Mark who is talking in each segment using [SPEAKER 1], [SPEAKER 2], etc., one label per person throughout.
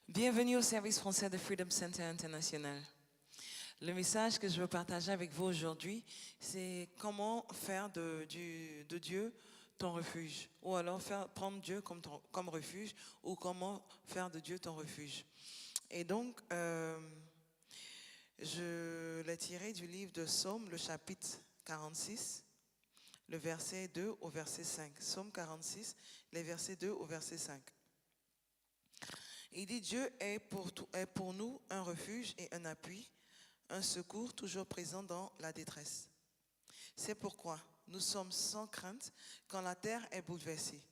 [SPEAKER 1] Bienvenue au service français de Freedom Center International. Le message que je veux partager avec vous aujourd'hui, c'est comment faire de Dieu ton refuge, ou alors prendre Dieu comme refuge, ou comment faire de Dieu ton refuge. Et donc, je l'ai tiré du livre de Psaume, le chapitre 46, le verset 2 au verset 5. Psaume 46, les versets 2 au verset 5. Il dit, Dieu est pour nous un refuge et un appui, un secours toujours présent dans la détresse. C'est pourquoi nous sommes sans crainte quand la terre est bouleversée,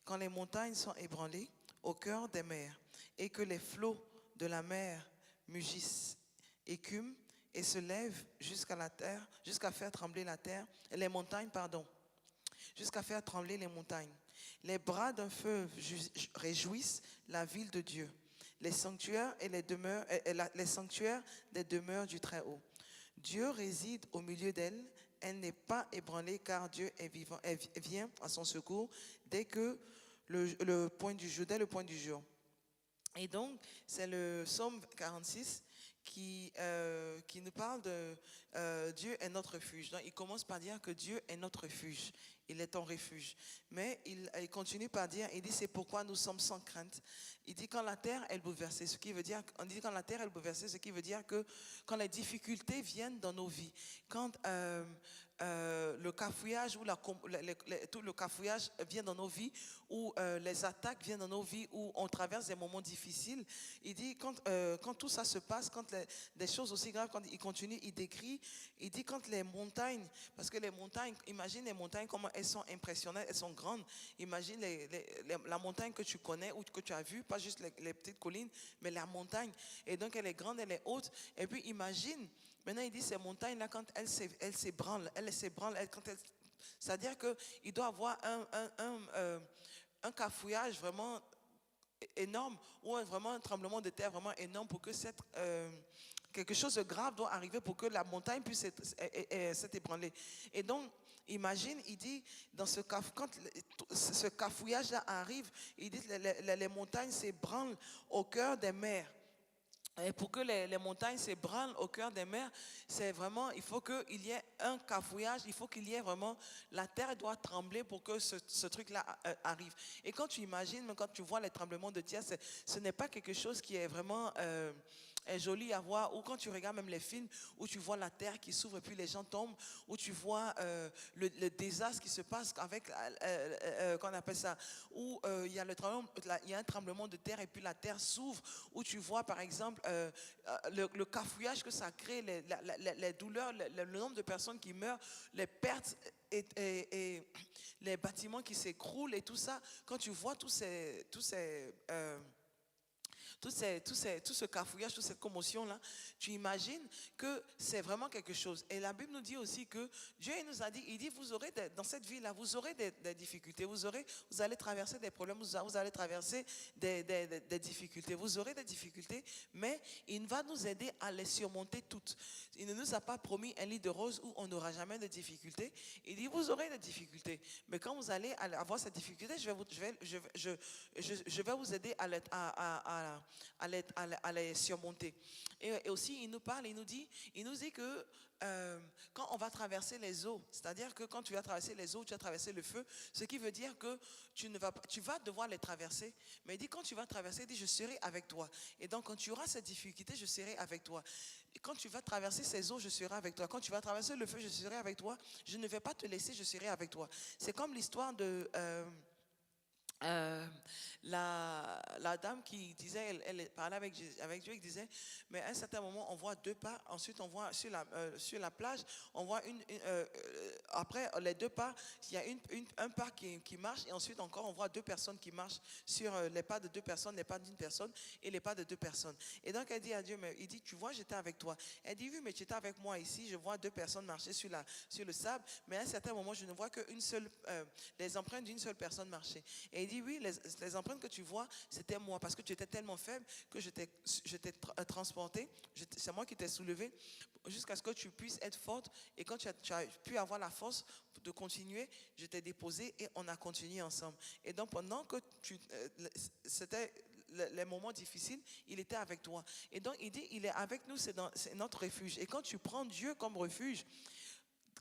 [SPEAKER 1] quand les montagnes sont ébranlées au cœur des mers et que les flots de la mer mugissent, écument et se lèvent jusqu'à la terre, jusqu'à faire trembler les montagnes, jusqu'à faire trembler les montagnes. Les bras d'un feu réjouissent la ville de Dieu, les sanctuaires et les sanctuaires des demeures du Très-Haut. Dieu réside au milieu d'elle, elle n'est pas ébranlée car Dieu est vivant, elle vient à son secours dès le point du jour. Et donc, c'est le psaume 46 qui nous parle de Dieu est notre refuge. Donc, il commence par dire que Dieu est notre refuge. Il est ton refuge. Mais il continue par dire, il dit c'est pourquoi nous sommes sans crainte. Il dit quand la terre est bouleversée, ce qui veut dire que quand les difficultés viennent dans nos vies, quand le cafouillage ou tout le cafouillage vient dans nos vies, ou les attaques viennent dans nos vies, où on traverse des moments difficiles, il dit quand tout ça se passe, quand des choses aussi graves, quand il continue, il décrit, il dit quand les montagnes, parce que les montagnes, imagine les montagnes, comment elles sont impressionnantes, elles sont grandes. Imagine la montagne que tu connais ou que tu as vue, pas juste les petites collines, mais la montagne. Et donc elle est grande, elle est haute. Et puis imagine, maintenant il dit ces montagnes-là, quand elles s'ébranlent, c'est-à-dire qu'il doit avoir un cafouillage vraiment énorme, ou vraiment un tremblement de terre vraiment énorme pour que quelque chose de grave doit arriver pour que la montagne puisse s'être ébranlée. Et donc, imagine, il dit, quand ce cafouillage-là arrive, il dit les montagnes s'ébranlent au cœur des mers. Et pour que les montagnes s'ébranlent au cœur des mers, c'est vraiment, il faut qu'il y ait un cafouillage, il faut qu'il y ait vraiment, la terre doit trembler pour que ce truc-là arrive. Et quand tu imagines, même quand tu vois les tremblements de terre, ce n'est pas quelque chose qui est vraiment est joli à voir, ou quand tu regardes même les films où tu vois la terre qui s'ouvre et puis les gens tombent, où tu vois le désastre qui se passe avec, qu'on appelle ça, où il y a un tremblement de terre et puis la terre s'ouvre, où tu vois par exemple le cafouillage que ça crée, les douleurs, le nombre de personnes qui meurent, les pertes et les bâtiments qui s'écroulent et tout ça. Quand tu vois tout ce cafouillage, toute cette commotion-là, tu imagines que c'est vraiment quelque chose. Et la Bible nous dit aussi que Dieu nous a dit, il dit, vous aurez dans cette vie-là, vous aurez des difficultés, vous allez traverser des problèmes, vous allez traverser des difficultés, vous aurez des difficultés, mais il va nous aider à les surmonter toutes. Il ne nous a pas promis un lit de rose où on n'aura jamais de difficultés. Il dit, vous aurez des difficultés, mais quand vous allez avoir cette difficulté, je vais vous aider à les surmonter. Et aussi, il nous parle, il nous dit que quand on va traverser les eaux, c'est-à-dire que quand tu vas traverser les eaux, tu vas traverser le feu, ce qui veut dire que tu vas devoir les traverser. Mais il dit, quand tu vas traverser, il dit, je serai avec toi. Et donc, quand tu auras cette difficulté, je serai avec toi. Et quand tu vas traverser ces eaux, je serai avec toi. Quand tu vas traverser le feu, je serai avec toi. Je ne vais pas te laisser, je serai avec toi. C'est comme l'histoire de... la dame qui disait, elle parlait avec Dieu, il disait, mais à un certain moment on voit deux pas, ensuite on voit sur la plage, on voit après les deux pas, il y a un pas qui marche, et ensuite encore on voit deux personnes qui marchent sur les pas de deux personnes, les pas d'une personne et les pas de deux personnes. Et donc elle dit à Dieu, mais il dit, tu vois, j'étais avec toi. Elle dit, oui, mais tu étais avec moi ici, je vois deux personnes marcher sur le sable, mais à un certain moment je ne vois que les empreintes d'une seule personne marcher. Et il dit, oui, les empreintes que tu vois, c'était moi, parce que tu étais tellement faible que je t'ai transporté, c'est moi qui t'ai soulevé, jusqu'à ce que tu puisses être forte. Et quand tu as pu avoir la force de continuer, je t'ai déposé et on a continué ensemble. Et donc pendant que c'était les moments difficiles, il était avec toi. Et donc, il dit, il est avec nous, c'est notre refuge. Et quand tu prends Dieu comme refuge,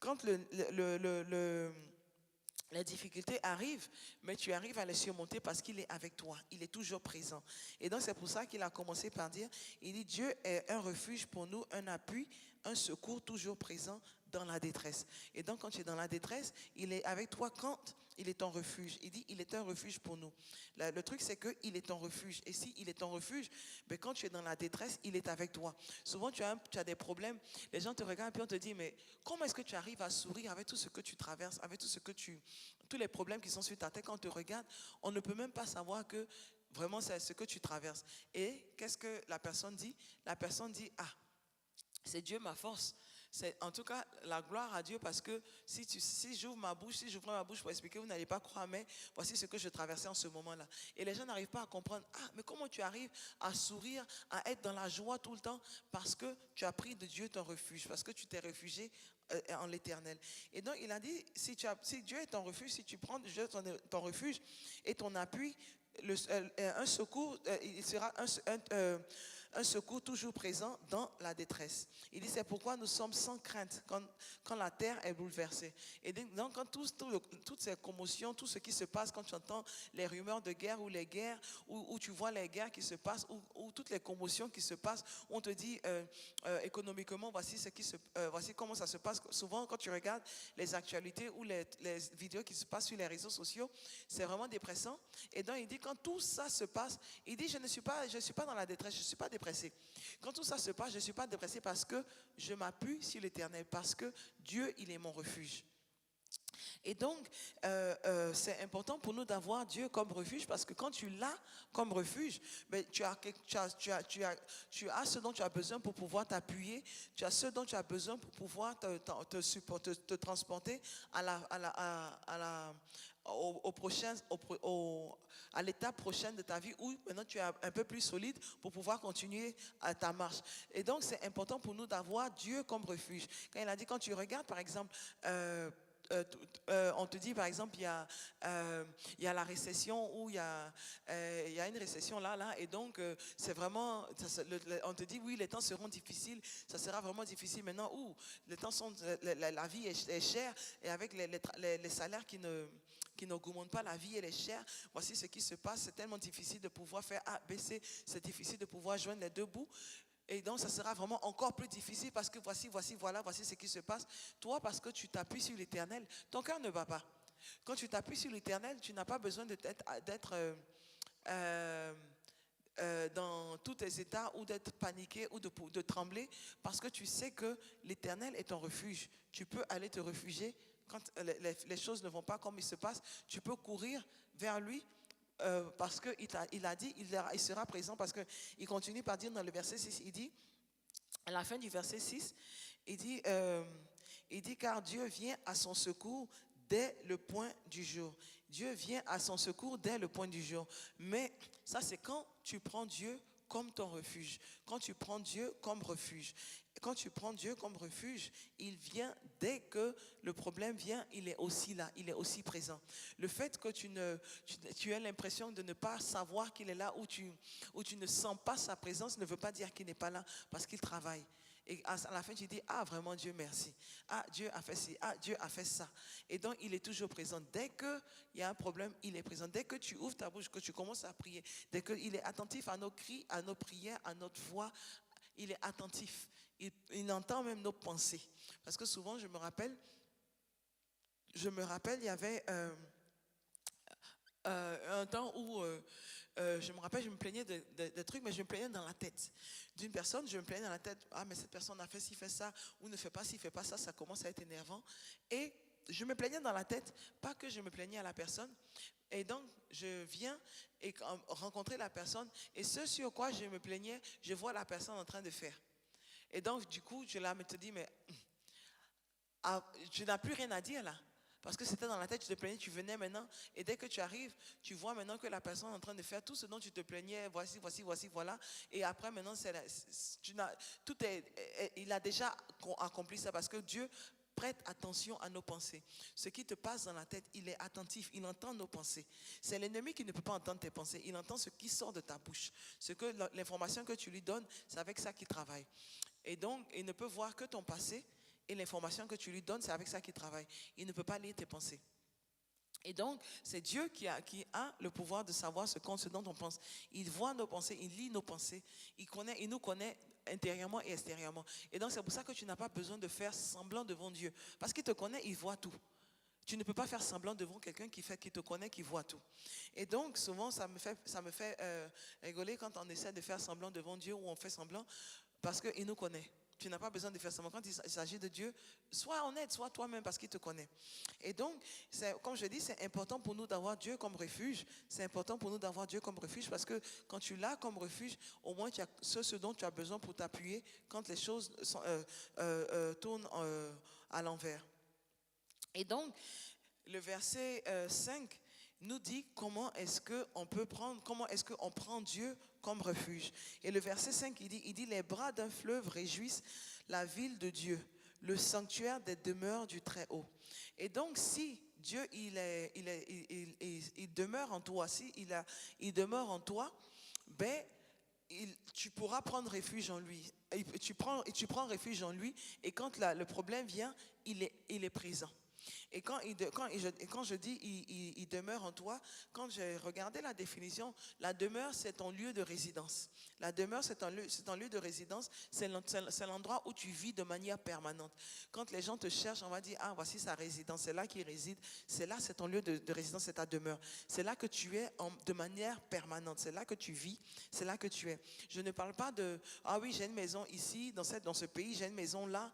[SPEAKER 1] quand les difficultés arrivent, mais tu arrives à les surmonter parce qu'il est avec toi. Il est toujours présent. Et donc, c'est pour ça qu'il a commencé par dire, il dit, Dieu est un refuge pour nous, un appui, un secours toujours présent dans la détresse. Et donc, quand tu es dans la détresse, il est avec toi quand il est ton refuge. Il dit, il est un refuge pour nous. Le truc, c'est qu'il est ton refuge. Et si il est ton refuge, ben, quand tu es dans la détresse, il est avec toi. Souvent, tu as des problèmes. Les gens te regardent et on te dit, mais comment est-ce que tu arrives à sourire avec tout ce que tu traverses, avec tous les problèmes qui sont sur ta tête? Quand on te regarde, on ne peut même pas savoir que vraiment c'est ce que tu traverses. Et qu'est-ce que la personne dit? La personne dit, ah, c'est Dieu ma force. C'est en tout cas la gloire à Dieu, parce que si j'ouvre ma bouche pour expliquer, vous n'allez pas croire, mais voici ce que je traversais en ce moment-là. Et les gens n'arrivent pas à comprendre, ah, mais comment tu arrives à sourire, à être dans la joie tout le temps? Parce que tu as pris de Dieu ton refuge, parce que tu t'es réfugié en l'Éternel. Et donc il a dit, si Dieu est ton refuge, si tu prends Dieu ton refuge et ton appui, un secours, il sera un secours toujours présent dans la détresse. Il dit, c'est pourquoi nous sommes sans crainte quand la terre est bouleversée. Et donc, quand toutes ces commotions, tout ce qui se passe, quand tu entends les rumeurs de guerre ou les guerres, où tu vois les guerres qui se passent, ou toutes les commotions qui se passent, on te dit économiquement, voici comment ça se passe. Souvent, quand tu regardes les actualités ou les vidéos qui se passent sur les réseaux sociaux, c'est vraiment dépressant. Et donc, il dit, quand tout ça se passe, il dit, je ne suis pas dans la détresse, je ne suis pas dépressé. Quand tout ça se passe, je ne suis pas dépressé parce que je m'appuie sur l'Éternel, parce que Dieu, il est mon refuge. Et donc, c'est important pour nous d'avoir Dieu comme refuge, parce que quand tu l'as comme refuge, ben, tu as ce dont tu as besoin pour pouvoir t'appuyer, tu as ce dont tu as besoin pour pouvoir te transporter à l'étape prochaine de ta vie, où maintenant tu es un peu plus solide pour pouvoir continuer à ta marche. Et donc, c'est important pour nous d'avoir Dieu comme refuge. Quand il a dit, quand tu regardes par exemple, on te dit par exemple, il y a la récession, ou il y a une récession là, et donc c'est vraiment, on te dit oui, les temps seront difficiles, ça sera vraiment difficile maintenant, où les temps sont, la vie est chère, et avec les salaires qui n'augmentent pas, la vie elle est chère. Voici ce qui se passe, c'est tellement difficile de pouvoir faire A, B, C, c'est difficile de pouvoir joindre les deux bouts. Et donc, ça sera vraiment encore plus difficile, parce que voici ce qui se passe. Toi, parce que tu t'appuies sur l'Éternel, ton cœur ne bat pas. Quand tu t'appuies sur l'Éternel, tu n'as pas besoin d'être dans tous tes états, ou d'être paniqué, ou de trembler, parce que tu sais que l'Éternel est ton refuge. Tu peux aller te réfugier quand les choses ne vont pas comme il se passe. Tu peux courir vers lui. Parce qu'il a dit, il sera présent, parce qu'il continue par dire dans le verset 6, il dit, à la fin du verset 6, il dit, car Dieu vient à son secours dès le point du jour. Dieu vient à son secours dès le point du jour. Mais ça, c'est quand tu prends Dieu comme ton refuge, quand tu prends Dieu comme refuge. Quand tu prends Dieu comme refuge, il vient dès que le problème vient, il est aussi là, il est aussi présent. Le fait que tu aies l'impression de ne pas savoir qu'il est là, ou tu ne sens pas sa présence, ne veut pas dire qu'il n'est pas là, parce qu'il travaille. Et à la fin, tu dis, ah vraiment Dieu merci, ah Dieu a fait ci, ah Dieu a fait ça. Et donc il est toujours présent. Dès qu'il y a un problème, il est présent. Dès que tu ouvres ta bouche, que tu commences à prier, dès qu'il est attentif à nos cris, à nos prières, à notre voix, il est attentif. Il entend même nos pensées. Parce que souvent, je me rappelle, il y avait un temps où je me plaignais de trucs, mais je me plaignais dans la tête. D'une personne, je me plaignais dans la tête, ah mais cette personne a fait ci, fait ça, ou ne fait pas ci, fait pas ça, ça commence à être énervant. Et je me plaignais dans la tête, pas que je me plaignais à la personne. Et donc, je viens et rencontrer la personne, et ce sur quoi je me plaignais, je vois la personne en train de faire. Et donc, du coup, je me dis, mais tu n'as plus rien à dire là. Parce que c'était dans la tête, tu te plaignais, tu venais maintenant. Et dès que tu arrives, tu vois maintenant que la personne est en train de faire tout ce dont tu te plaignais. Voici, voilà. Et après, maintenant, il a déjà accompli ça. Parce que Dieu, prête attention à nos pensées. Ce qui te passe dans la tête, il est attentif, il entend nos pensées. C'est l'ennemi qui ne peut pas entendre tes pensées, il entend ce qui sort de ta bouche. L'information que tu lui donnes, c'est avec ça qu'il travaille. Et donc, il ne peut voir que ton passé et l'information que tu lui donnes, c'est avec ça qu'il travaille. Il ne peut pas lire tes pensées. Et donc, c'est Dieu qui a le pouvoir de savoir ce dont on pense. Il voit nos pensées, il lit nos pensées, il nous connaît intérieurement et extérieurement. Et donc, c'est pour ça que tu n'as pas besoin de faire semblant devant Dieu. Parce qu'il te connaît, il voit tout. Tu ne peux pas faire semblant devant quelqu'un qui te connaît, qui voit tout. Et donc, souvent, ça me fait rigoler quand on essaie de faire semblant devant Dieu ou on fait semblant parce qu'il nous connaît. Tu n'as pas besoin de faire semblant. Quand il s'agit de Dieu, sois honnête, sois toi-même parce qu'il te connaît. Et donc, comme je dis, c'est important pour nous d'avoir Dieu comme refuge. C'est important pour nous d'avoir Dieu comme refuge parce que quand tu l'as comme refuge, au moins tu as ce dont tu as besoin pour t'appuyer quand les choses tournent à l'envers. Et donc, le verset 5 nous dit comment est-ce qu'on prend Dieu comme refuge. Et le verset 5, il dit, les bras d'un fleuve réjouissent la ville de Dieu, le sanctuaire des demeures du Très-Haut. Et donc, si Dieu, il demeure en toi, il demeure en toi, ben, tu pourras prendre refuge en lui. Tu prends refuge en lui, et quand le problème vient, il est présent. Et quand je dis il demeure en toi, quand j'ai regardé la définition, la demeure c'est ton lieu de résidence. La demeure c'est un lieu de résidence, c'est l'endroit où tu vis de manière permanente. Quand les gens te cherchent, on va dire ah voici sa résidence, c'est là qu'il réside, c'est ton lieu de résidence, c'est ta demeure. C'est là que tu es de manière permanente, c'est là que tu vis, c'est là que tu es. Je ne parle pas de ah oui j'ai une maison ici dans ce pays, j'ai une maison là,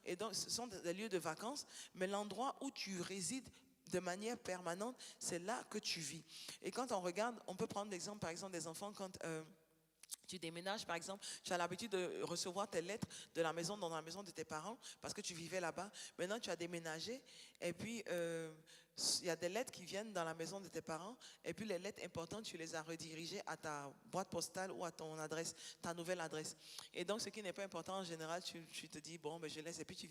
[SPEAKER 1] et donc ce sont des lieux de vacances. Mais l'endroit où tu résides de manière permanente, c'est là que tu vis. Et quand on regarde, on peut prendre l'exemple, par exemple, des enfants quand tu déménages, par exemple, tu as l'habitude de recevoir tes lettres dans la maison de tes parents parce que tu vivais là-bas. Maintenant, tu as déménagé et puis il y a des lettres qui viennent dans la maison de tes parents et puis les lettres importantes, tu les as redirigées à ta boîte postale ou à ton adresse, ta nouvelle adresse. Et donc, ce qui n'est pas important, en général, tu te dis, bon, ben, je laisse. Et puis, tu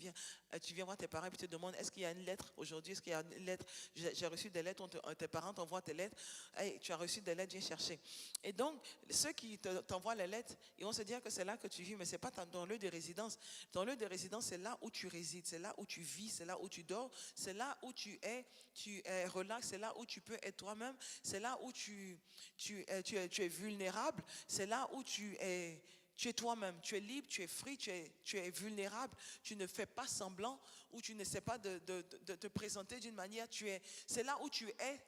[SPEAKER 1] viens voir tes parents et puis tu te demandes, est-ce qu'il y a une lettre aujourd'hui? Est-ce qu'il y a une lettre? J'ai reçu des lettres, tes parents t'envoient tes lettres. Hey, tu as reçu des lettres, viens chercher. Et donc, ceux qui t'envoient les lettres, ils vont se dire que c'est là que tu vis, mais ce n'est pas ton lieu de résidence. Ton lieu de résidence, c'est là où tu résides, c'est là où tu vis, c'est là où tu dors, c'est là où tu es relax, c'est là où tu peux être toi-même, c'est là où tu es vulnérable, c'est là où tu es toi-même, tu es libre, tu es free, tu es vulnérable, tu ne fais pas semblant ou tu n'essaies pas de te présenter d'une manière, c'est là où tu es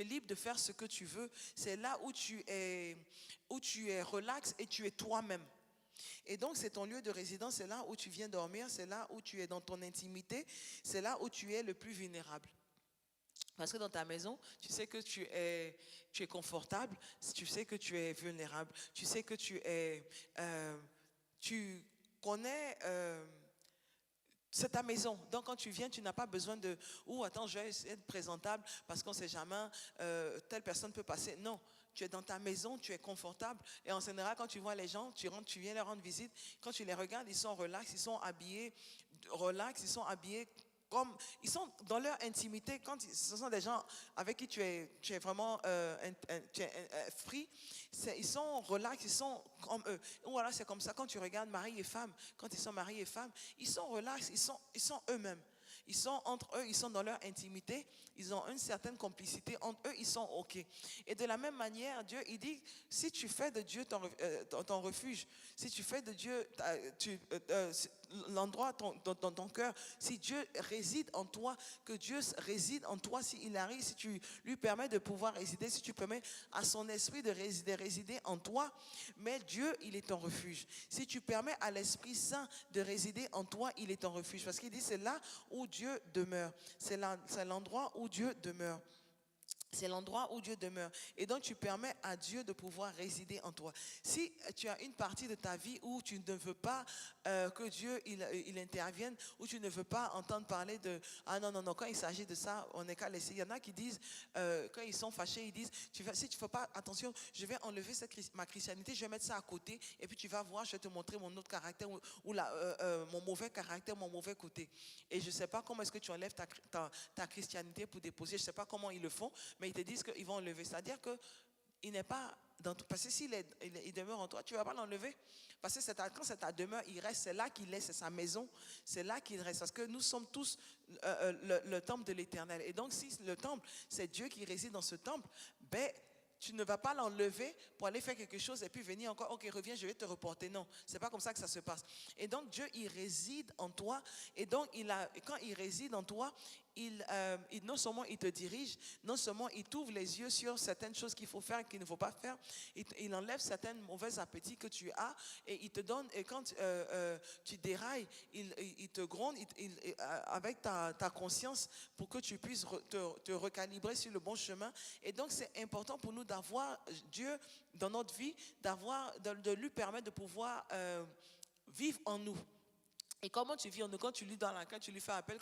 [SPEAKER 1] libre de faire ce que tu veux, c'est là où tu es relax et tu es toi-même. Et donc, c'est ton lieu de résidence, c'est là où tu viens dormir, c'est là où tu es dans ton intimité, c'est là où tu es le plus vulnérable. Parce que dans ta maison, tu sais que tu es confortable, tu sais que tu es vulnérable, tu sais que tu connais... c'est ta maison. Donc, quand tu viens, tu n'as pas besoin de « Oh, attends, je vais essayer d'être présentable parce qu'on ne sait jamais, telle personne peut passer. » Non, tu es dans ta maison, tu es confortable. Et en général, quand tu vois les gens, tu viens leur rendre visite. Quand tu les regardes, ils sont relax, ils sont habillés relax, ils sont habillés comme... Ils sont dans leur intimité. Quand ce sont des gens avec qui tu es vraiment free, ils sont relax, ils sont comme eux. Voilà, c'est comme ça. Quand tu regardes mari et femme, quand ils sont mari et femme, ils sont relax, ils sont eux-mêmes. Ils sont entre eux, ils sont dans leur intimité, ils ont une certaine complicité entre eux, ils sont OK. Et de la même manière, Dieu, il dit, si tu fais de Dieu ton refuge, si tu fais de Dieu l'endroit dans ton cœur, si Dieu réside en toi, que Dieu réside en toi, s'il arrive, si tu lui permets de pouvoir résider, si tu permets à son esprit de résider en toi, mais Dieu, il est ton refuge. Si tu permets à l'Esprit Saint de résider en toi, il est ton refuge. Parce qu'il dit, c'est là où Dieu demeure. C'est l'endroit où Dieu demeure. C'est l'endroit où Dieu demeure. Et donc, tu permets à Dieu de pouvoir résider en toi. Si tu as une partie de ta vie où tu ne veux pas que Dieu il intervienne, où tu ne veux pas entendre parler de « Ah non, non, non, quand il s'agit de ça, on n'est qu'à laisser. » Il y en a qui disent, quand ils sont fâchés, ils disent « Si tu ne fais pas attention, je vais enlever ma christianité, je vais mettre ça à côté et puis tu vas voir, je vais te montrer mon autre caractère ou mon mauvais caractère, mon mauvais côté. » Et je ne sais pas comment est-ce que tu enlèves ta christianité pour déposer. Je ne sais pas comment ils le font, mais ils te disent qu'ils vont enlever. C'est-à-dire qu'il n'est pas dans tout. Parce que s'il il demeure en toi, tu ne vas pas l'enlever. Parce que quand c'est ta demeure, il reste, c'est là qu'il est, c'est sa maison, c'est là qu'il reste. Parce que nous sommes tous le temple de l'Éternel. Et donc, si le temple, c'est Dieu qui réside dans ce temple, ben, tu ne vas pas l'enlever pour aller faire quelque chose et puis venir encore, ok, reviens, je vais te reporter. Non, c'est pas comme ça que ça se passe. Et donc, Dieu, il réside en toi. Et donc, quand il réside en toi, non seulement il te dirige, non seulement il t'ouvre les yeux sur certaines choses qu'il faut faire et qu'il ne faut pas faire, il enlève certains mauvais appétits que tu as et il te donne, et quand tu dérailles, il te gronde avec ta conscience pour que tu puisses te recalibrer sur le bon chemin. Et donc c'est important pour nous d'avoir Dieu dans notre vie, de lui permettre de pouvoir vivre en nous. Et comment tu vis en nous? Quand tu lis dans la carte, tu lui fais appel,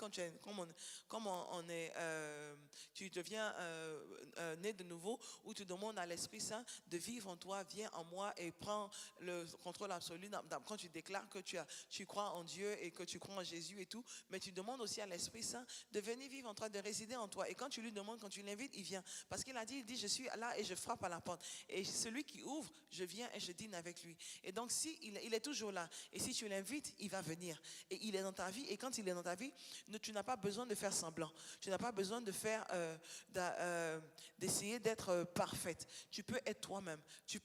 [SPEAKER 1] tu deviens né de nouveau, où tu demandes à l'Esprit Saint de vivre en toi, viens en moi et prends le contrôle absolu. Quand tu déclares que tu crois en Dieu et que tu crois en Jésus et tout, mais tu demandes aussi à l'Esprit Saint de venir vivre en toi, de résider en toi. Et quand tu lui demandes, quand tu l'invites, il vient. Parce qu'il il dit, je suis là et je frappe à la porte. Et celui qui ouvre, je viens et je dîne avec lui. Et donc, il est toujours là. Et si tu l'invites, il va venir. Et il est dans ta vie, et quand il est dans ta vie, tu n'as pas besoin de faire semblant. Tu n'as pas besoin de d'essayer d'être parfaite. Tu peux être toi-même.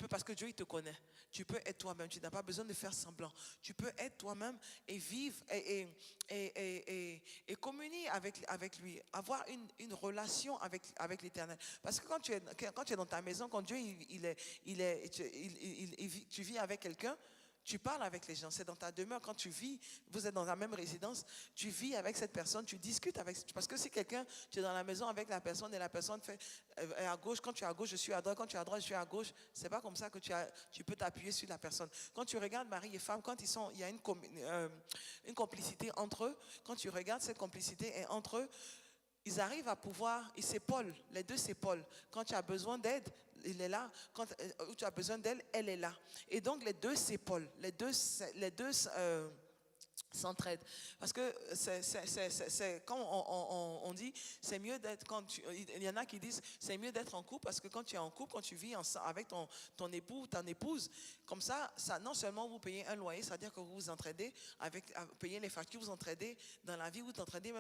[SPEAKER 1] Parce que Dieu, il te connaît. Tu peux être toi-même. Tu n'as pas besoin de faire semblant. Tu peux être toi-même et vivre et communier avec lui. Avoir une relation avec l'Éternel. Parce que quand tu es dans ta maison, quand Dieu, tu vis avec quelqu'un, tu parles avec les gens, c'est dans ta demeure. Quand tu vis, vous êtes dans la même résidence, tu vis avec cette personne, tu discutes avec. Parce que si quelqu'un, tu es dans la maison avec la personne et la personne fait à gauche, quand tu es à gauche, je suis à droite, quand tu es à droite, je suis à gauche, c'est pas comme ça que tu peux t'appuyer sur la personne. Quand tu regardes mari et femme, quand il y a une complicité entre eux, quand tu regardes cette complicité est entre eux, ils arrivent à pouvoir, ils s'épaulent, les deux s'épaulent. Quand tu as besoin d'aide, il est là. Quand tu as besoin d'elle, elle est là. Et donc les deux s'épaulent, les deux s'entraident. Parce que quand on dit, c'est mieux d'être, il y en a qui disent, c'est mieux d'être en couple, parce que quand tu es en couple, quand tu vis avec ton époux ou ton épouse, comme ça, non seulement vous payez un loyer, c'est-à-dire que vous vous entraidez, payez les factures, vous entraidez dans la vie, vous entraidez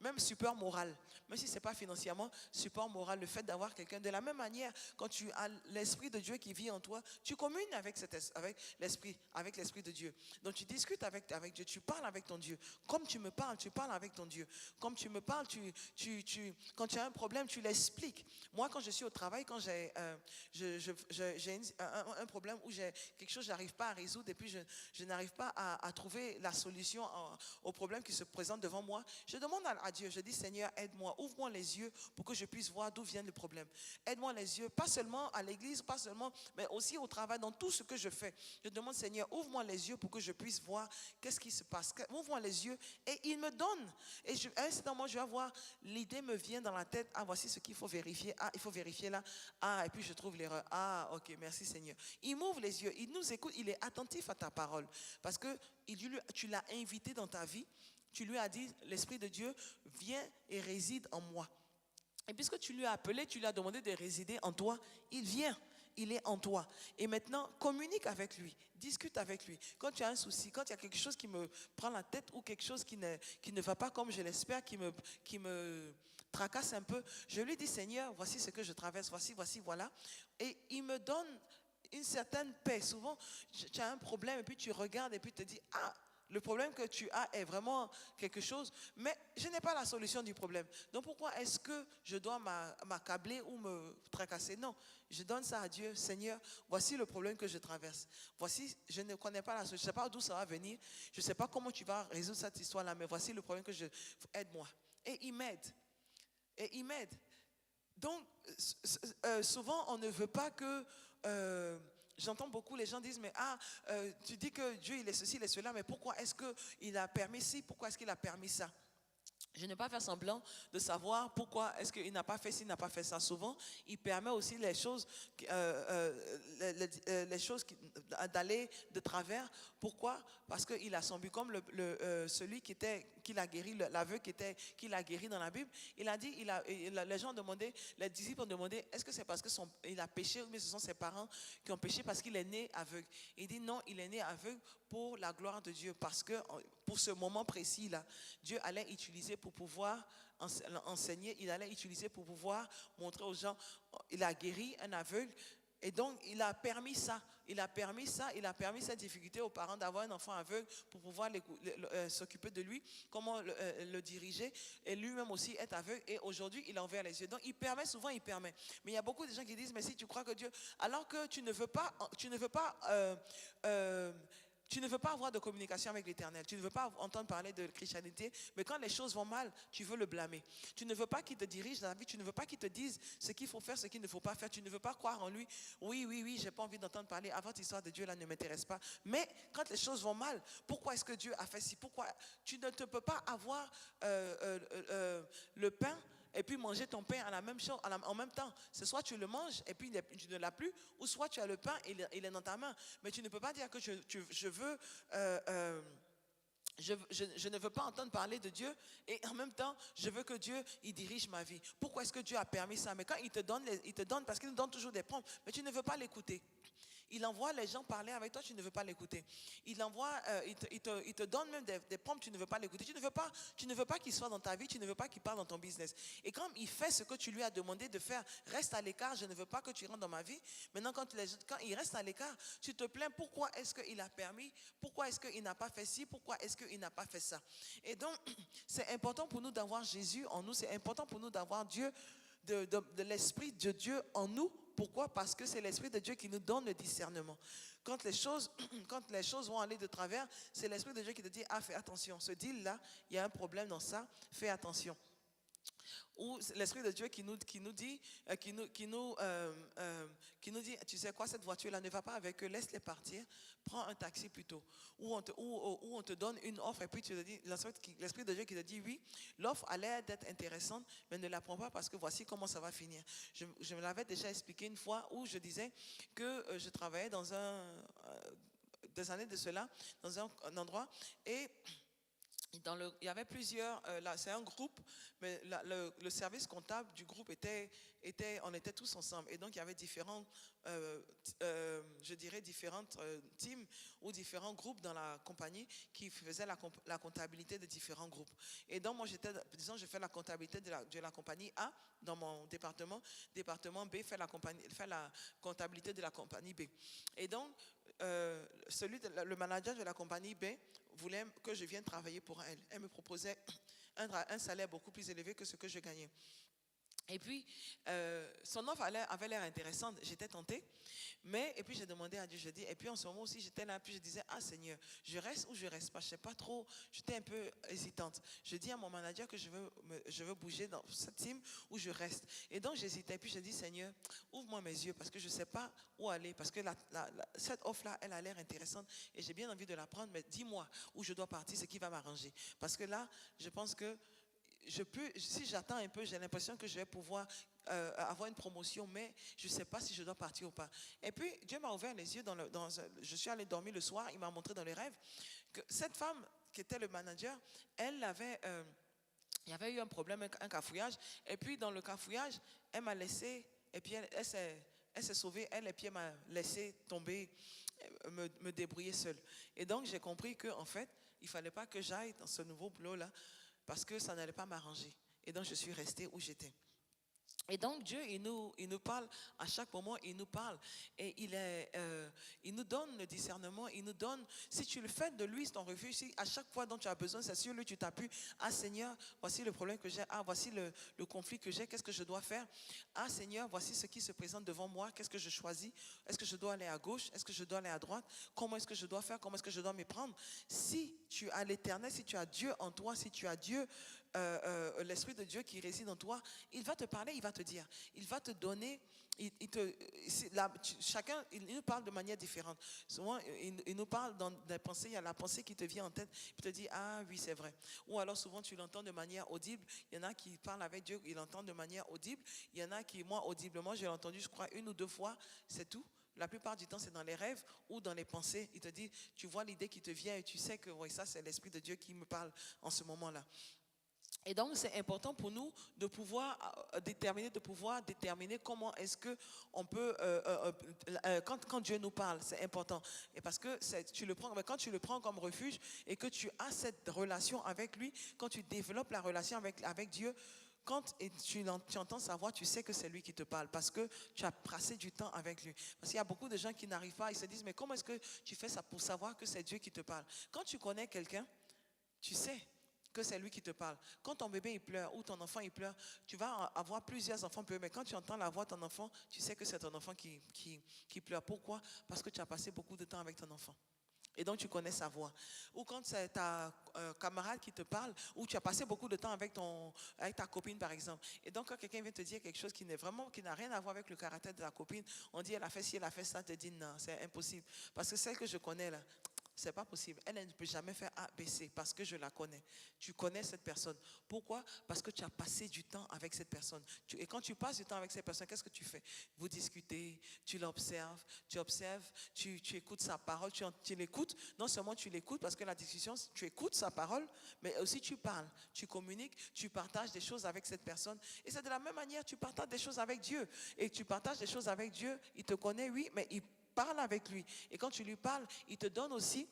[SPEAKER 1] même support moral, même si ce n'est pas financièrement, support moral, le fait d'avoir quelqu'un. De la même manière, quand tu as l'Esprit de Dieu qui vit en toi, tu communes avec l'Esprit de Dieu. Donc tu discutes avec Dieu, tu parles avec ton Dieu. Comme tu me parles, tu parles avec ton Dieu. Comme tu me parles, quand tu as un problème, tu l'expliques. Moi, quand je suis au travail, quand j'ai un problème où j'ai quelque chose que je n'arrive pas à résoudre et puis je n'arrive pas à trouver la solution au problème qui se présente devant moi, je demande à Dieu, je dis, Seigneur, aide-moi, ouvre-moi les yeux pour que je puisse voir d'où vient le problème. Aide-moi les yeux, pas seulement à l'église, pas seulement, mais aussi au travail, dans tout ce que je fais. Je demande, Seigneur, ouvre-moi les yeux pour que je puisse voir qu'est-ce qui se passe. Ouvre-moi les yeux et il me donne. Et à un certain moment, je vais voir, l'idée me vient dans la tête, ah, voici ce qu'il faut vérifier, ah, il faut vérifier là, ah, et puis je trouve l'erreur, ah, ok, merci Seigneur. Il m'ouvre les yeux, il nous écoute, il est attentif à ta parole, parce que tu l'as invité dans ta vie, tu lui as dit, l'Esprit de Dieu vient et réside en moi. Et puisque tu lui as appelé, tu lui as demandé de résider en toi, il vient. Il est en toi. Et maintenant, communique avec lui, discute avec lui. Quand tu as un souci, quand il y a quelque chose qui me prend la tête ou quelque chose qui ne va pas comme je l'espère, qui me tracasse un peu, je lui dis, Seigneur, voici ce que je traverse, voici, voilà. Et il me donne une certaine paix. Souvent, tu as un problème et puis tu regardes et puis tu te dis, ah, le problème que tu as est vraiment quelque chose, mais je n'ai pas la solution du problème. Donc pourquoi est-ce que je dois m'accabler ou me tracasser? Non, je donne ça à Dieu. Seigneur, voici le problème que je traverse. Voici, je ne connais pas la solution. Je ne sais pas d'où ça va venir. Je ne sais pas comment tu vas résoudre cette histoire-là, mais voici le problème aide-moi. Et il m'aide. Et il m'aide. Donc, souvent, on ne veut pas que... j'entends beaucoup les gens disent, mais tu dis que Dieu, il est ceci, il est cela, mais pourquoi est-ce qu'il a permis ci, pourquoi est-ce qu'il a permis ça? Je n'ai pas fait semblant de savoir pourquoi est-ce qu'il n'a pas fait ci, il n'a pas fait ça. Souvent, il permet aussi les choses, les choses d'aller de travers. Pourquoi? Parce qu'il a son but. Comme celui qui l'a guéri, l'aveugle qui l'a guéri dans la Bible. Il a dit, les gens ont demandé, les disciples ont demandé, est-ce que c'est parce qu'il a péché ou bien ce sont ses parents qui ont péché parce qu'il est né aveugle? Il dit non, il est né aveugle pour la gloire de Dieu, parce que pour ce moment précis là, Dieu allait utiliser pour pouvoir enseigner, il allait utiliser pour pouvoir montrer aux gens, il a guéri un aveugle. Et donc, il a permis ça. Il a permis cette difficulté aux parents d'avoir un enfant aveugle pour pouvoir s'occuper de lui, comment le diriger. Et lui-même aussi est aveugle. Et aujourd'hui, il a ouvert les yeux. Donc, souvent il permet. Mais il y a beaucoup de gens qui disent, mais si tu crois que Dieu, alors que tu ne veux pas avoir de communication avec l'Éternel. Tu ne veux pas entendre parler de christianité, mais quand les choses vont mal, tu veux le blâmer. Tu ne veux pas qu'il te dirige dans la vie, tu ne veux pas qu'il te dise ce qu'il faut faire, ce qu'il ne faut pas faire. Tu ne veux pas croire en lui. Oui, j'ai pas envie d'entendre parler. Votre histoire de Dieu là ne m'intéresse pas. Mais quand les choses vont mal, pourquoi est-ce que Dieu a fait ci? Pourquoi tu ne te peux pas avoir le pain et puis manger ton pain à la même chose, en même temps? C'est soit tu le manges et puis tu ne l'as plus, ou soit tu as le pain et il est dans ta main. Mais tu ne peux pas dire que je ne veux pas entendre parler de Dieu et en même temps, je veux que Dieu, il dirige ma vie. Pourquoi est-ce que Dieu a permis ça? Mais quand il te donne parce qu'il nous donne toujours des prompts, mais tu ne veux pas l'écouter. Il envoie les gens parler avec toi, tu ne veux pas l'écouter. Il te donne même des prompts, tu ne veux pas l'écouter. Tu ne veux pas qu'il soit dans ta vie, tu ne veux pas qu'il parle dans ton business. Et quand il fait ce que tu lui as demandé de faire, reste à l'écart, je ne veux pas que tu rentres dans ma vie. Maintenant, quand il reste à l'écart, tu te plains, pourquoi est-ce qu'il a permis? Pourquoi est-ce qu'il n'a pas fait ci? Pourquoi est-ce qu'il n'a pas fait ça? Et donc, c'est important pour nous d'avoir Jésus en nous, c'est important pour nous d'avoir Dieu, de l'Esprit de Dieu en nous. Pourquoi? Parce que c'est l'Esprit de Dieu qui nous donne le discernement. Quand les choses vont aller de travers, c'est l'Esprit de Dieu qui te dit, fais attention, ce deal-là, il y a un problème dans ça, fais attention. Ou l'Esprit de Dieu qui nous dit, tu sais quoi, cette voiture-là, ne va pas avec eux, laisse-les partir, prends un taxi plutôt. Ou on te donne une offre et puis tu te dis, l'Esprit de Dieu qui te dit, oui, l'offre a l'air d'être intéressante, mais ne la prends pas parce que voici comment ça va finir. Je me l'avais déjà expliqué une fois où je disais que je travaillais dans des années de cela, dans un endroit, et il y avait plusieurs, là c'est un groupe, mais le service comptable du groupe on était tous ensemble. Et donc il y avait différentes teams ou différents groupes dans la compagnie qui faisaient la comptabilité de différents groupes. Et donc moi je fais la comptabilité de la compagnie A dans mon département. Département B fait la comptabilité de la compagnie B. Et donc le manager de la compagnie B voulait que je vienne travailler pour elle. Elle me proposait un salaire beaucoup plus élevé que ce que je gagnais. Et puis, son offre avait l'air intéressante. J'étais tentée. Et puis, j'ai demandé à Dieu, je dis, et puis en ce moment aussi, j'étais là, puis je disais, Seigneur, je reste ou je reste pas? Je ne sais pas trop, j'étais un peu hésitante. Je dis à mon manager que je veux bouger dans cette team où je reste. Et donc, j'hésitais, puis je dis, Seigneur, ouvre-moi mes yeux, parce que je ne sais pas où aller, parce que cette offre-là, elle a l'air intéressante, et j'ai bien envie de la prendre, mais dis-moi où je dois partir, ce qui va m'arranger. Parce que là, je pense que si j'attends un peu, j'ai l'impression que je vais pouvoir avoir une promotion, mais je ne sais pas si je dois partir ou pas. Et puis, Dieu m'a ouvert les yeux. Je suis allée dormir le soir, il m'a montré dans les rêves que cette femme qui était le manager, il y avait eu un problème, un cafouillage, et puis dans le cafouillage, elle m'a laissé, et puis elle s'est sauvée, et puis elle m'a laissé tomber, me débrouiller seule. Et donc, j'ai compris qu'en fait, il ne fallait pas que j'aille dans ce nouveau boulot-là, parce que ça n'allait pas m'arranger. Et donc, je suis restée où j'étais. Et donc, Dieu, il nous parle à chaque moment, il nous parle. Et il nous donne le discernement, il nous donne, si tu le fais de lui, ton refuge, si à chaque fois dont tu as besoin, c'est sur lui, tu t'appuies. Seigneur, voici le problème que j'ai. Voici le conflit que j'ai, qu'est-ce que je dois faire? Seigneur, voici ce qui se présente devant moi, qu'est-ce que je choisis? Est-ce que je dois aller à gauche? Est-ce que je dois aller à droite? Comment est-ce que je dois faire? Comment est-ce que je dois m'y prendre? Si tu as l'Éternel, si tu as Dieu en toi, si tu as Dieu l'Esprit de Dieu qui réside en toi, il va te parler, il va te dire, il va te donner, chacun, il nous parle de manière différente. Souvent, il nous parle dans des pensées, il y a la pensée qui te vient en tête, puis te dit, ah oui, c'est vrai. Ou alors souvent, tu l'entends de manière audible. Il y en a qui parlent avec Dieu, ils l'entendent de manière audible. Il y en a qui, moi, audiblement, j'ai entendu, je crois, 1 ou 2 fois, c'est tout. La plupart du temps, c'est dans les rêves ou dans les pensées. Il te dit, tu vois l'idée qui te vient et tu sais que oui, ça, c'est l'Esprit de Dieu qui me parle en ce moment-là. Et donc, c'est important pour nous de pouvoir déterminer comment est-ce que on peut, quand Dieu nous parle, c'est important. Et parce que quand tu le prends comme refuge et que tu as cette relation avec lui, quand tu développes la relation avec Dieu, quand tu entends sa voix, tu sais que c'est lui qui te parle parce que tu as passé du temps avec lui. Parce qu'il y a beaucoup de gens qui n'arrivent pas, ils se disent, mais comment est-ce que tu fais ça pour savoir que c'est Dieu qui te parle? Quand tu connais quelqu'un, tu sais que c'est lui qui te parle. Quand ton bébé il pleure ou ton enfant il pleure, tu vas avoir plusieurs enfants pleurent, mais quand tu entends la voix de ton enfant, tu sais que c'est ton enfant qui pleure. Pourquoi? Parce que tu as passé beaucoup de temps avec ton enfant. Et donc tu connais sa voix. Ou quand c'est ta camarade qui te parle, ou tu as passé beaucoup de temps avec ta copine par exemple. Et donc quand quelqu'un vient te dire quelque chose qui n'a rien à voir avec le caractère de la copine, on dit elle a fait ci, elle a fait ça, te dit non, c'est impossible. Parce que celle que je connais là, c'est pas possible. Elle ne peut jamais faire A, B, C parce que je la connais. Tu connais cette personne. Pourquoi? Parce que tu as passé du temps avec cette personne. Et quand tu passes du temps avec cette personne, qu'est-ce que tu fais? Vous discutez, tu l'observes, tu écoutes sa parole, tu l'écoutes. Non seulement tu l'écoutes parce que la discussion, tu écoutes sa parole, mais aussi tu parles, tu communiques, tu partages des choses avec cette personne. Et c'est de la même manière, tu partages des choses avec Dieu. Et tu partages des choses avec Dieu, il te connaît, oui, mais il parle avec lui. Et quand tu lui parles, il te donne aussi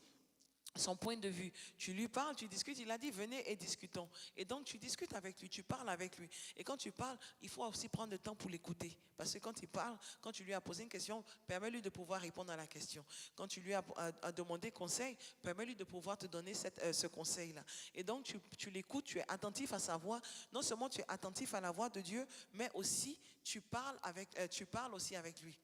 [SPEAKER 1] son point de vue. Tu lui parles, tu discutes, il a dit venez et discutons. Et donc tu discutes avec lui, tu parles avec lui. Et quand tu parles, il faut aussi prendre le temps pour l'écouter. Parce que quand il parle, quand tu lui as posé une question, permets-lui de pouvoir répondre à la question. Quand tu lui as demandé conseil, permets-lui de pouvoir te donner ce conseil-là. Et donc tu l'écoutes, tu es attentif à sa voix. Non seulement tu es attentif à la voix de Dieu, mais aussi tu parles aussi avec lui.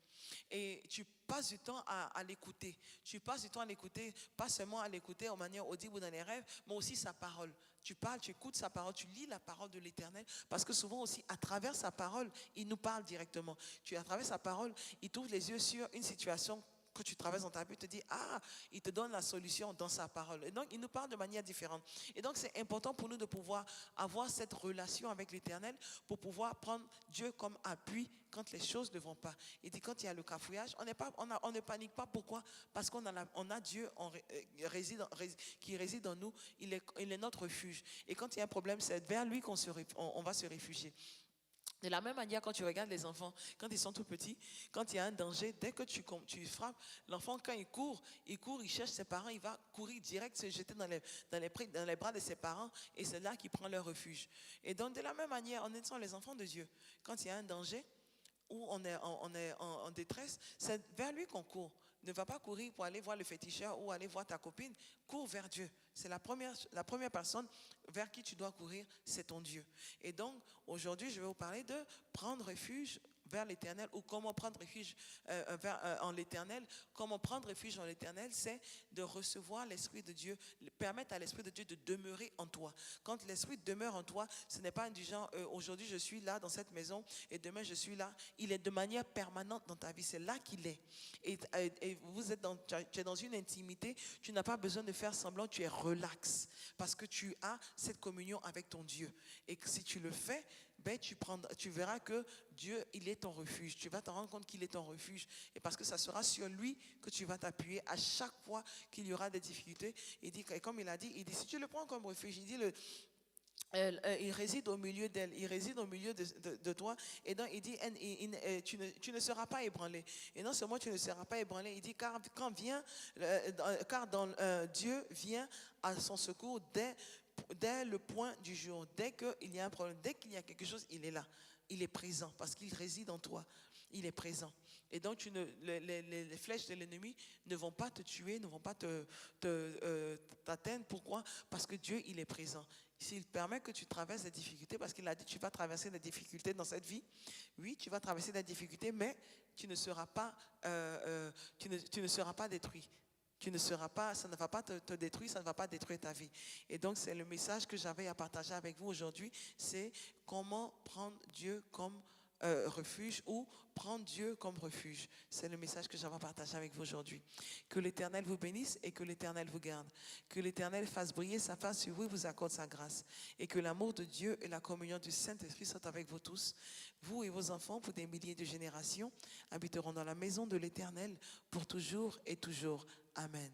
[SPEAKER 1] Et tu passes du temps à l'écouter. Tu passes du temps à l'écouter, pas seulement à l'écouter en manière audible ou dans les rêves, mais aussi sa parole. Tu parles, tu écoutes sa parole, tu lis la parole de l'Éternel, parce que souvent aussi, à travers sa parole, il nous parle directement. À travers sa parole, il t'ouvre les yeux sur une situation que tu traverses dans ta vie, il te dit, ah, il te donne la solution dans sa parole. Et donc, il nous parle de manière différente. Et donc, c'est important pour nous de pouvoir avoir cette relation avec l'Éternel pour pouvoir prendre Dieu comme appui quand les choses ne vont pas. Il dit, quand il y a le cafouillage, on ne panique pas. Pourquoi? Parce qu'on a Dieu qui réside en nous. Il est notre refuge. Et quand il y a un problème, c'est vers lui qu'on va se réfugier. De la même manière, quand tu regardes les enfants, quand ils sont tout petits, quand il y a un danger, dès que tu frappes, l'enfant, quand il court, il cherche ses parents, il va courir direct, se jeter dans les bras de ses parents, et c'est là qu'il prend leur refuge. Et donc, de la même manière, on est les enfants de Dieu. Quand il y a un danger, où on est en détresse, c'est vers lui qu'on court. Ne va pas courir pour aller voir le féticheur ou aller voir ta copine. Cours vers Dieu. C'est la première personne vers qui tu dois courir, c'est ton Dieu. Et donc, aujourd'hui, je vais vous parler de prendre refuge vers l'Éternel ou comment prendre refuge en l'Éternel. Comment prendre refuge en l'Éternel, c'est de recevoir l'Esprit de Dieu, permettre à l'Esprit de Dieu de demeurer en toi. Quand l'Esprit demeure en toi, ce n'est pas du genre aujourd'hui je suis là dans cette maison et demain je suis là. Il est de manière permanente dans ta vie, c'est là qu'il est. Et tu es dans une intimité, tu n'as pas besoin de faire semblant, tu es relax parce que tu as cette communion avec ton Dieu. Et que si tu le fais, tu verras que Dieu, il est ton refuge. Tu vas te rendre compte qu'il est ton refuge. Et parce que ça sera sur lui que tu vas t'appuyer à chaque fois qu'il y aura des difficultés. Et comme il a dit, si tu le prends comme refuge, il dit il réside au milieu d'elle, il réside au milieu de toi. Et donc il dit, tu ne seras pas ébranlé. Et non seulement tu ne seras pas ébranlé, il dit, car Dieu vient à son secours dès le point du jour. Dès qu'il y a un problème, dès qu'il y a quelque chose, il est là. Il est présent parce qu'il réside en toi. Il est présent. Et donc les flèches de l'ennemi ne vont pas te tuer, ne vont pas t'atteindre. Pourquoi? Parce que Dieu, il est présent. S'il permet que tu traverses des difficultés, parce qu'il a dit tu vas traverser des difficultés dans cette vie, oui, tu vas traverser des difficultés, mais tu ne seras pas détruit. Tu ne seras pas, ça ne va pas te détruire, ça ne va pas détruire ta vie. Et donc, c'est le message que j'avais à partager avec vous aujourd'hui, c'est comment prendre Dieu comme refuge ou prendre Dieu comme refuge. C'est le message que j'avais à partager avec vous aujourd'hui. Que l'Éternel vous bénisse et que l'Éternel vous garde. Que l'Éternel fasse briller sa face sur vous et vous accorde sa grâce. Et que l'amour de Dieu et la communion du Saint-Esprit soient avec vous tous. Vous et vos enfants, pour des milliers de générations, habiteront dans la maison de l'Éternel pour toujours et toujours. Amen.